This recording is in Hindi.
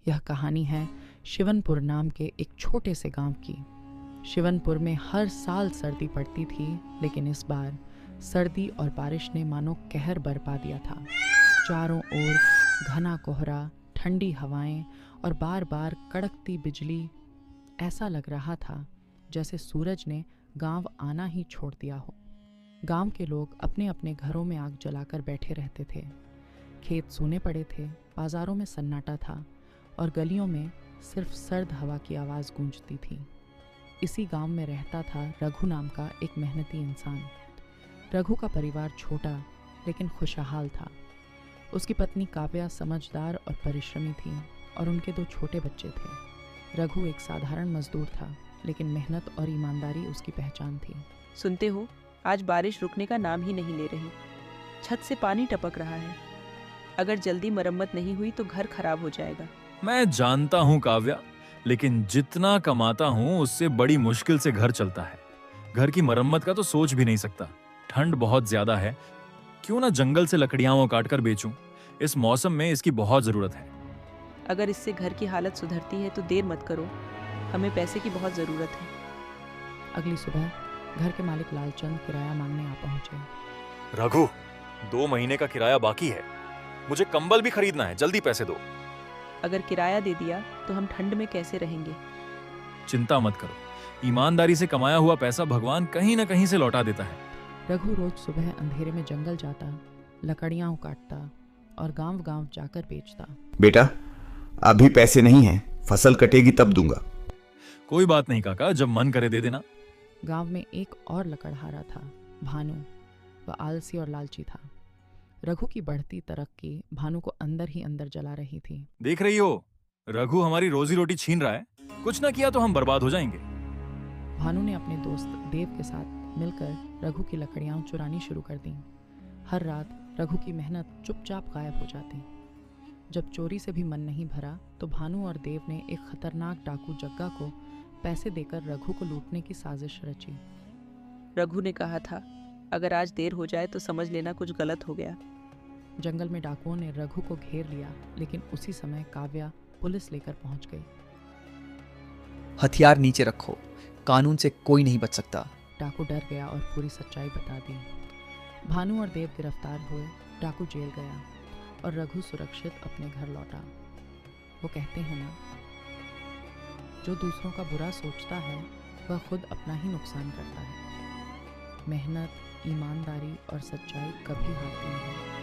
यह कहानी है शिवनपुर नाम के एक छोटे से गांव की। शिवनपुर में हर साल सर्दी पड़ती थी, लेकिन इस बार सर्दी और बारिश ने मानो कहर बरपा दिया था। चारों ओर घना कोहरा, ठंडी हवाएं और बार बार कड़कती बिजली। ऐसा लग रहा था जैसे सूरज ने गांव आना ही छोड़ दिया हो। गांव के लोग अपने अपने घरों में आग जलाकर बैठे रहते थे। खेत सूने पड़े थे, बाजारों में सन्नाटा था और गलियों में सिर्फ सर्द हवा की आवाज़ गूंजती थी। इसी गांव में रहता था रघु नाम का एक मेहनती इंसान। रघु का परिवार छोटा लेकिन खुशहाल था। उसकी पत्नी काव्या समझदार और परिश्रमी थी और उनके 2 छोटे बच्चे थे। रघु एक साधारण मजदूर था, लेकिन मेहनत और ईमानदारी उसकी पहचान थी। सुनते हो, आज बारिश रुकने का नाम ही नहीं ले रही। छत से पानी टपक रहा है। अगर जल्दी मरम्मत नहीं हुई तो घर खराब हो जाएगा। मैं जानता हूँ काव्या, लेकिन जितना कमाता हूँ उससे बड़ी मुश्किल से घर चलता है। घर की मरम्मत का तो सोच भी नहीं सकता। ठंड बहुत ज्यादा है, क्यों ना जंगल से लकड़ियां काट कर बेचूं। इस मौसम में इसकी बहुत जरूरत है। अगर इससे घर की हालत सुधरती है तो देर मत करो, हमें पैसे की बहुत जरूरत है। अगली सुबह घर के मालिक लालचंद किराया मांगने आ पहुंचे। रघु, 2 महीने का किराया बाकी है। मुझे कंबल भी खरीदना है, जल्दी पैसे दो। अगर किराया दे दिया तो हम ठंड में कैसे रहेंगे? चिंता मत करो, ईमानदारी से कमाया हुआ पैसा भगवान कहीं न कहीं से लौटा देता है। रघु रोज सुबह अंधेरे में जंगल जाता, लकड़ियां काटता और गांव-गांव जाकर बेचता। बेटा, अभी पैसे नहीं हैं, फसल कटेगी तब दूंगा। कोई बात नहीं काका, जब मन करे दे देना। गांव में एक और लकड़हारा था, भानु। वह आलसी और लालची था। रघु की बढ़ती तरक्की भानु को अंदर ही अंदर जला रही थी। देख रही हो, रघु हमारी रोजी रोटी छीन रहा है। कुछ ना किया तो हम बर्बाद हो जाएंगे। भानु ने अपने दोस्त देव के साथ मिलकर रघु की लकड़ियां चुरानी शुरू कर दी। हर रात रघु की मेहनत चुपचाप गायब हो जाती। जब चोरी से भी मन नहीं भरा तो भानु और देव ने एक खतरनाक डाकू जग्गा को पैसे देकर रघु को लूटने की साजिश रची। रघु ने कहा था, अगर आज देर हो जाए तो समझ लेना कुछ गलत हो गया। जंगल में डाकुओं ने रघु को घेर लिया, लेकिन उसी समय काव्या पुलिस लेकर पहुंच गई। हथियार नीचे रखो, कानून से कोई नहीं बच सकता। डाकू डर गया और पूरी सच्चाई बता दी। भानु और देव गिरफ्तार हुए, डाकू जेल गया और रघु सुरक्षित अपने घर लौटा। वो कहते हैं ना, जो दूसरों का बुरा सोचता है वह खुद अपना ही नुकसान करता है। मेहनत, ईमानदारी और सच्चाई कभी हारती नहीं।